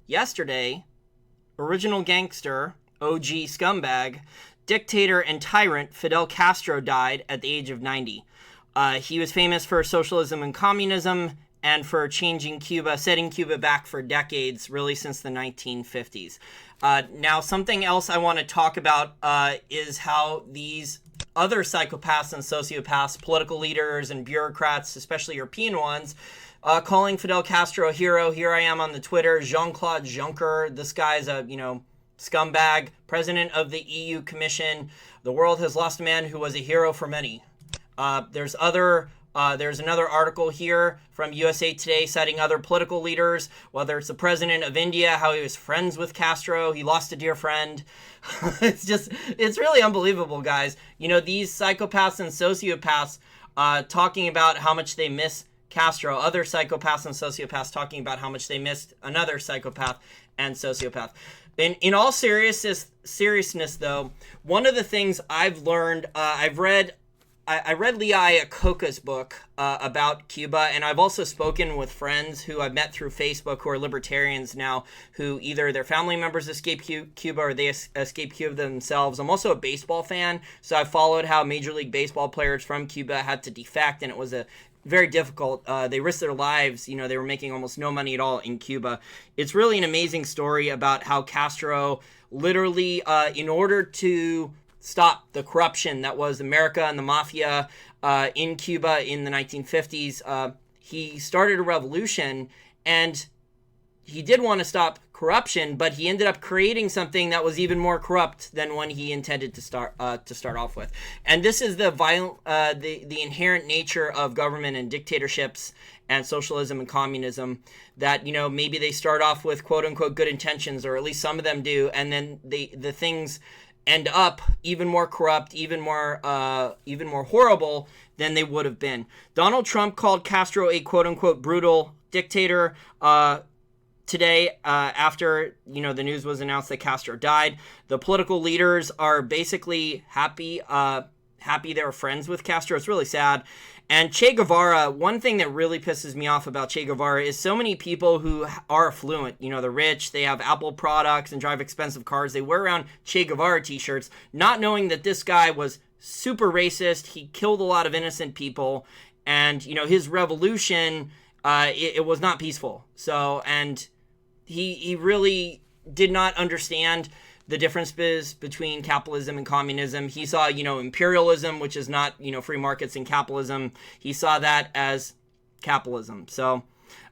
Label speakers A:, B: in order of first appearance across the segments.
A: yesterday, original gangster, OG scumbag, dictator, and tyrant Fidel Castro died at the age of 90. He was famous for socialism and communism and for changing Cuba, setting Cuba back for decades, really since the 1950s. Now, something else I want to talk about is how these other psychopaths and sociopaths, political leaders and bureaucrats, especially European ones, calling Fidel Castro a hero. Here I am on the Twitter, Jean-Claude Juncker. This guy's a, scumbag, president of the EU Commission. The world has lost a man who was a hero for many. There's another article here from USA Today citing other political leaders, whether it's the president of India, how he was friends with Castro. He lost a dear friend. It's really unbelievable, guys. These psychopaths and sociopaths talking about how much they miss Castro, other psychopaths and sociopaths talking about how much they missed another psychopath and sociopath. In all seriousness, though, one of the things I've learned, I read Lee Iacocca's book about Cuba, and I've also spoken with friends who I've met through Facebook who are libertarians now, who either their family members escaped Cuba or they escaped Cuba themselves. I'm also a baseball fan, so I followed how Major League Baseball players from Cuba had to defect, and it was a very difficult. They risked their lives. They were making almost no money at all in Cuba. It's really an amazing story about how Castro literally, in order to stop the corruption that was America and the mafia in Cuba in the 1950s, he started a revolution, and he did want to stop corruption, but he ended up creating something that was even more corrupt than when he intended to start off with. And this is the inherent nature of government and dictatorships and socialism and communism, that maybe they start off with quote unquote good intentions, or at least some of them do, and then the things end up even more corrupt, even more horrible than they would have been. Donald Trump called Castro a quote unquote brutal dictator today, after the news was announced that Castro died. The political leaders are basically happy they were friends with Castro. It's really sad. And Che Guevara, one thing that really pisses me off about Che Guevara is so many people who are affluent, the rich, they have Apple products and drive expensive cars. They wear around Che Guevara t-shirts, not knowing that this guy was super racist. He killed a lot of innocent people, and his revolution, it was not peaceful. So, and he really did not understand the differences between capitalism and communism. He saw, imperialism, which is not, free markets and capitalism. He saw that as capitalism. So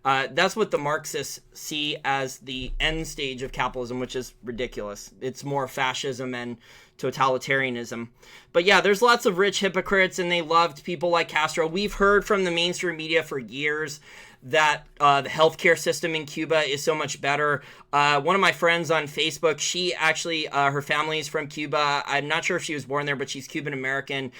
A: that's what the Marxists see as the end stage of capitalism, which is ridiculous. It's more fascism and totalitarianism. But yeah, there's lots of rich hypocrites, and they loved people like Castro. We've heard from the mainstream media for years that the healthcare system in Cuba is so much better. One of my friends on Facebook, she actually, her family is from Cuba. I'm not sure if she was born there, but she's Cuban American.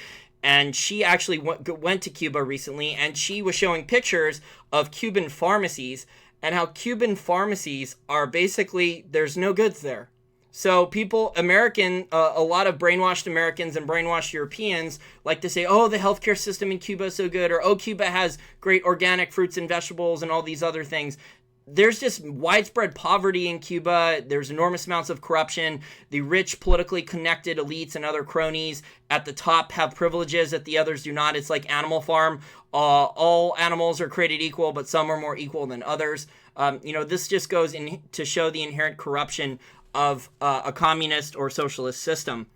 A: And she actually went to Cuba recently, and she was showing pictures of Cuban pharmacies and how Cuban pharmacies are basically, there's no goods there. So people, a lot of brainwashed Americans and brainwashed Europeans like to say, oh, the healthcare system in Cuba is so good, or oh, Cuba has great organic fruits and vegetables and all these other things. There's just widespread poverty in Cuba. There's enormous amounts of corruption. The rich, politically connected elites and other cronies at the top have privileges that the others do not. It's like Animal Farm. All animals are created equal, but some are more equal than others. This just goes in to show the inherent corruption of a communist or socialist system.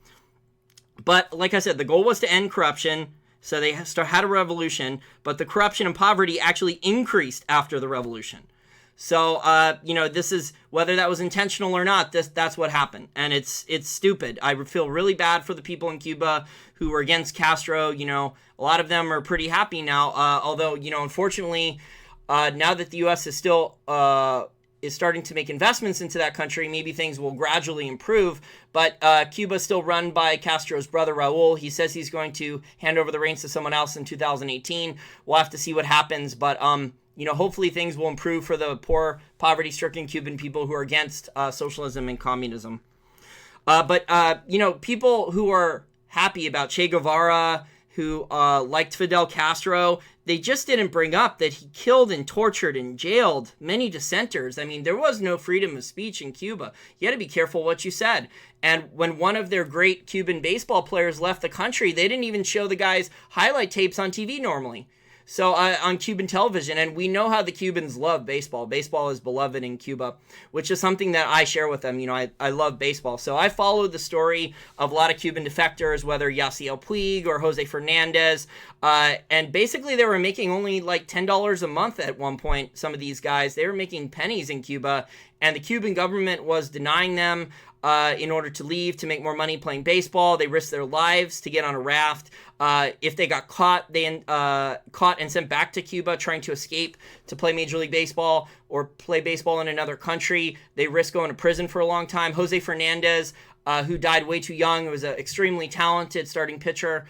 A: But like I said, the goal was to end corruption, so they had a revolution, but the corruption and poverty actually increased after the revolution. So, this is, whether that was intentional or not, that's what happened. And it's stupid. I feel really bad for the people in Cuba who were against Castro. A lot of them are pretty happy now, although, unfortunately, now that the U.S. is still is starting to make investments into that country, maybe things will gradually improve. But Cuba is still run by Castro's brother, Raul. He says he's going to hand over the reins to someone else in 2018. We'll have to see what happens. But, hopefully things will improve for the poor, poverty-stricken Cuban people who are against socialism and communism. But people who are happy about Che Guevara, who liked Fidel Castro, they just didn't bring up that he killed and tortured and jailed many dissenters. I mean, there was no freedom of speech in Cuba. You had to be careful what you said. And when one of their great Cuban baseball players left the country, they didn't even show the guy's highlight tapes on TV normally. So on Cuban television, and we know how the Cubans love baseball. Baseball is beloved in Cuba, which is something that I share with them. You know, I love baseball. So I followed the story of a lot of Cuban defectors, whether Yasiel Puig or Jose Fernandez. And basically they were making only like $10 a month at one point, some of these guys. They were making pennies in Cuba, and the Cuban government was denying them in order to leave, to make more money playing baseball. They risked their lives to get on a raft. If they got caught, they caught and sent back to Cuba trying to escape to play Major League Baseball or play baseball in another country. They risked going to prison for a long time. Jose Fernandez, who died way too young, was an extremely talented starting pitcher.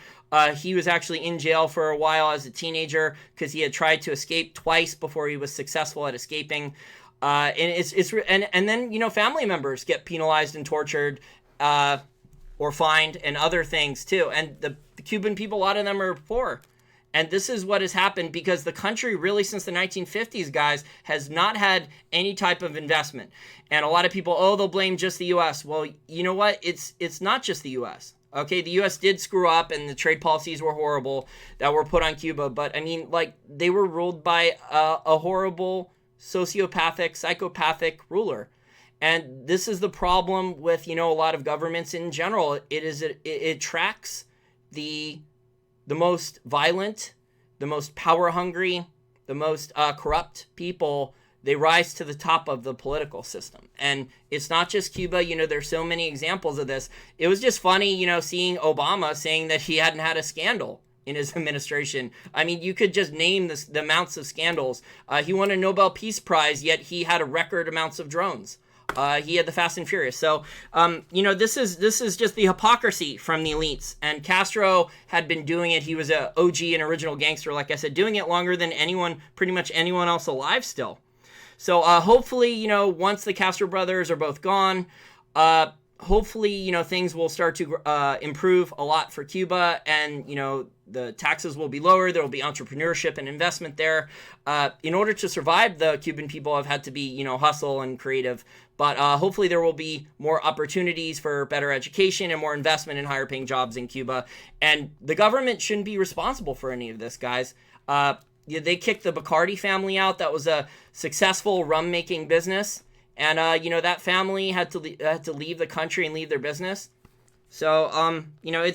A: He was actually in jail for a while as a teenager because he had tried to escape twice before he was successful at escaping. And then, you know, family members get penalized and tortured, or fined and other things too. And the Cuban people, a lot of them are poor. And this is what has happened because the country really since the 1950s, guys, has not had any type of investment. And a lot of people, they'll blame just the U.S. Well, you know what? It's not just the U.S. Okay, the U.S. did screw up and the trade policies were horrible that were put on Cuba. But I mean, like, they were ruled by a horrible sociopathic, psychopathic ruler. And this is the problem with, you know, a lot of governments in general. It tracks the most violent, the most power hungry, the most corrupt people. They rise to the top of the political system. And it's not just Cuba. You know, there's so many examples of this. It was just funny, you know, seeing Obama saying that he hadn't had a scandal in his administration. I mean, you could just name the amounts of scandals. He won a Nobel Peace Prize, yet he had a record amounts of drones. He had the Fast and Furious. So, you know, this is just the hypocrisy from the elites. And Castro had been doing it. He was a OG, an original gangster, like I said, doing it longer than pretty much anyone else alive still. So hopefully, you know, once the Castro brothers are both gone, hopefully, you know, things will start to improve a lot for Cuba, and, you know, the taxes will be lower. There will be entrepreneurship and investment there. In order to survive, the Cuban people have had to be, you know, hustle and creative. But hopefully there will be more opportunities for better education and more investment in higher paying jobs in Cuba. And the government shouldn't be responsible for any of this, guys. They kicked the Bacardi family out. That was a successful rum making business. And, you know, that family had to leave the country and leave their business. So, you know,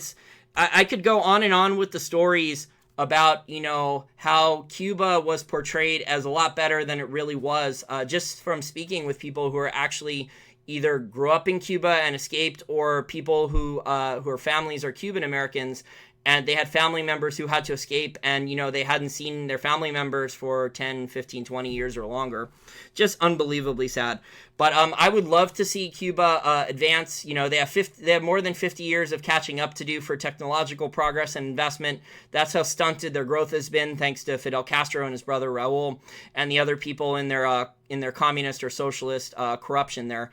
A: I could go on and on with the stories about, you know, how Cuba was portrayed as a lot better than it really was, just from speaking with people who are actually either grew up in Cuba and escaped, or people who are families are Cuban Americans, and they had family members who had to escape, and, you know, they hadn't seen their family members for 10, 15, 20 years or longer. Just unbelievably sad. But I would love to see Cuba advance. You know, they have more than 50 years of catching up to do for technological progress and investment. That's how stunted their growth has been, thanks to Fidel Castro and his brother Raul and the other people in their communist or socialist corruption there.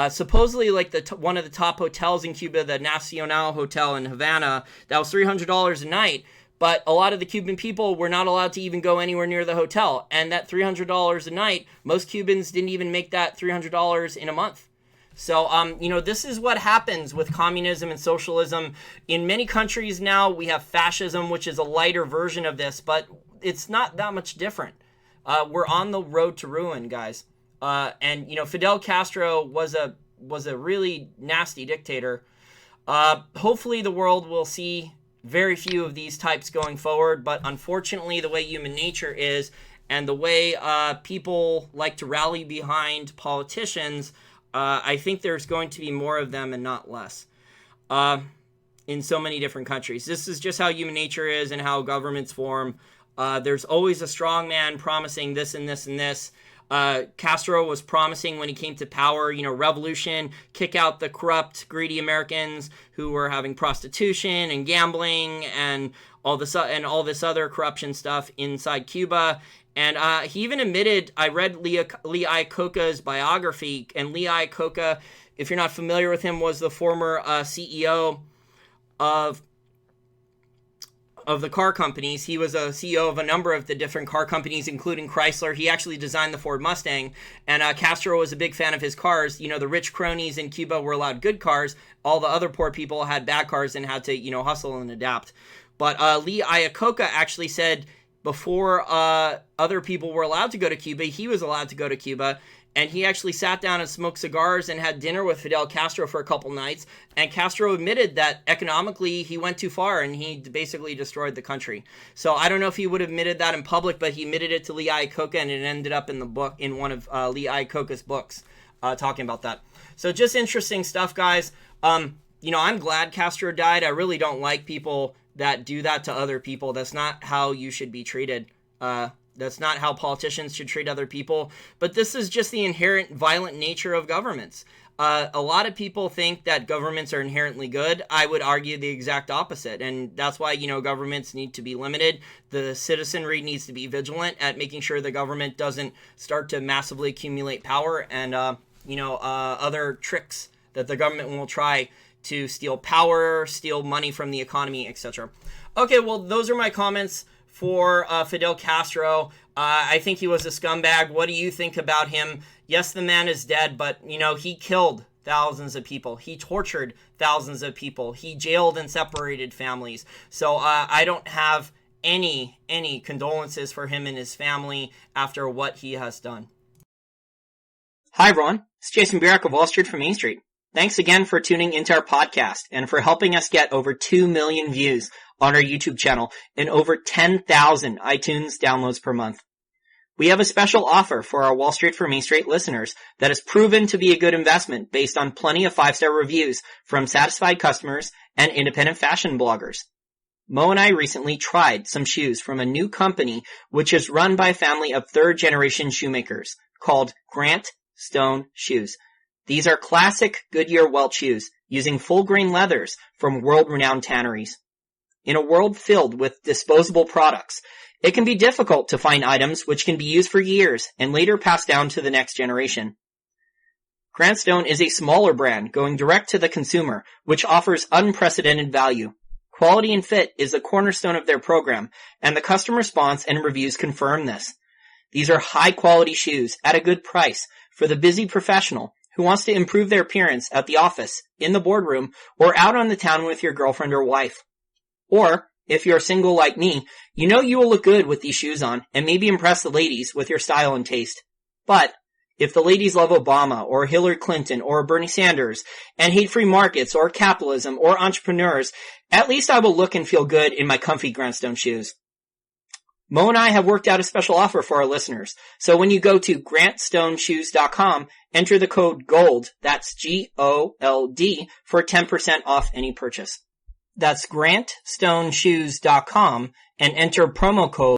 A: Supposedly, like one of the top hotels in Cuba, the Nacional Hotel in Havana, that was $300 a night. But a lot of the Cuban people were not allowed to even go anywhere near the hotel. And that $300 a night, most Cubans didn't even make that $300 in a month. So, you know, this is what happens with communism and socialism. In many countries now, we have fascism, which is a lighter version of this, but it's not that much different. We're on the road to ruin, guys. And, you know, Fidel Castro was a really nasty dictator. Hopefully the world will see very few of these types going forward, but unfortunately the way human nature is, and the way people like to rally behind politicians, I think there's going to be more of them and not less in so many different countries. This is just how human nature is and how governments form. There's always a strong man promising this and this and this. Castro was promising when he came to power, you know, revolution, kick out the corrupt, greedy Americans who were having prostitution and gambling and all this other corruption stuff inside Cuba. And he even admitted, I read Lee Iacocca's biography, and Lee Iacocca, if you're not familiar with him, was the former CEO of of the car companies. He was a CEO of a number of the different car companies, including Chrysler. He actually designed the Ford Mustang, and Castro was a big fan of his cars. The rich cronies in Cuba were allowed good cars. All the other poor people had bad cars and had to, hustle and adapt. But Lee Iacocca actually said before other people were allowed to go to Cuba, he was allowed to go to Cuba. And he actually sat down and smoked cigars and had dinner with Fidel Castro for a couple nights. And Castro admitted that economically he went too far and he basically destroyed the country. So I don't know if he would have admitted that in public, but he admitted it to Lee Iacocca, and it ended up in the book, in one of Lee Iacocca's books, talking about that. So just interesting stuff, guys. I'm glad Castro died. I really don't like people that do that to other people. That's not how you should be treated. That's not how politicians should treat other people. But this is just the inherent violent nature of governments. A lot of people think that governments are inherently good. I would argue the exact opposite. And that's why, governments need to be limited. The citizenry needs to be vigilant at making sure the government doesn't start to massively accumulate power and, other tricks that the government will try to steal power, steal money from the economy, etc. Okay, well, those are my comments for Fidel Castro. I think he was a scumbag. What do you think about him? Yes, the man is dead, but, he killed thousands of people. He tortured thousands of people. He jailed and separated families. So I don't have any condolences for him and his family after what he has done. Hi, everyone. It's Jason Burek of Wall Street from Main Street. Thanks again for tuning into our podcast and for helping us get over 2 million views on our YouTube channel and over 10,000 iTunes downloads per month. We have a special offer for our Wall Street for Main Street listeners that has proven to be a good investment based on plenty of 5-star reviews from satisfied customers and independent fashion bloggers. Mo and I recently tried some shoes from a new company which is run by a family of third-generation shoemakers called Grant Stone Shoes. These are classic Goodyear Welt shoes using full-grain leathers from world-renowned tanneries. In a world filled with disposable products, it can be difficult to find items which can be used for years and later passed down to the next generation. Grant Stone is a smaller brand going direct to the consumer, which offers unprecedented value. Quality and fit is the cornerstone of their program, and the customer response and reviews confirm this. These are high-quality shoes at a good price for the busy professional who wants to improve their appearance at the office, in the boardroom, or out on the town with your girlfriend or wife. Or, if you're single like me, you will look good with these shoes on and maybe impress the ladies with your style and taste. But, if the ladies love Obama or Hillary Clinton or Bernie Sanders and hate free markets or capitalism or entrepreneurs, at least I will look and feel good in my comfy Grant Stone shoes. Mo and I have worked out a special offer for our listeners. So when you go to grantstoneshoes.com, enter the code GOLD, that's G-O-L-D, for 10% off any purchase. That's grantstoneshoes.com and enter promo code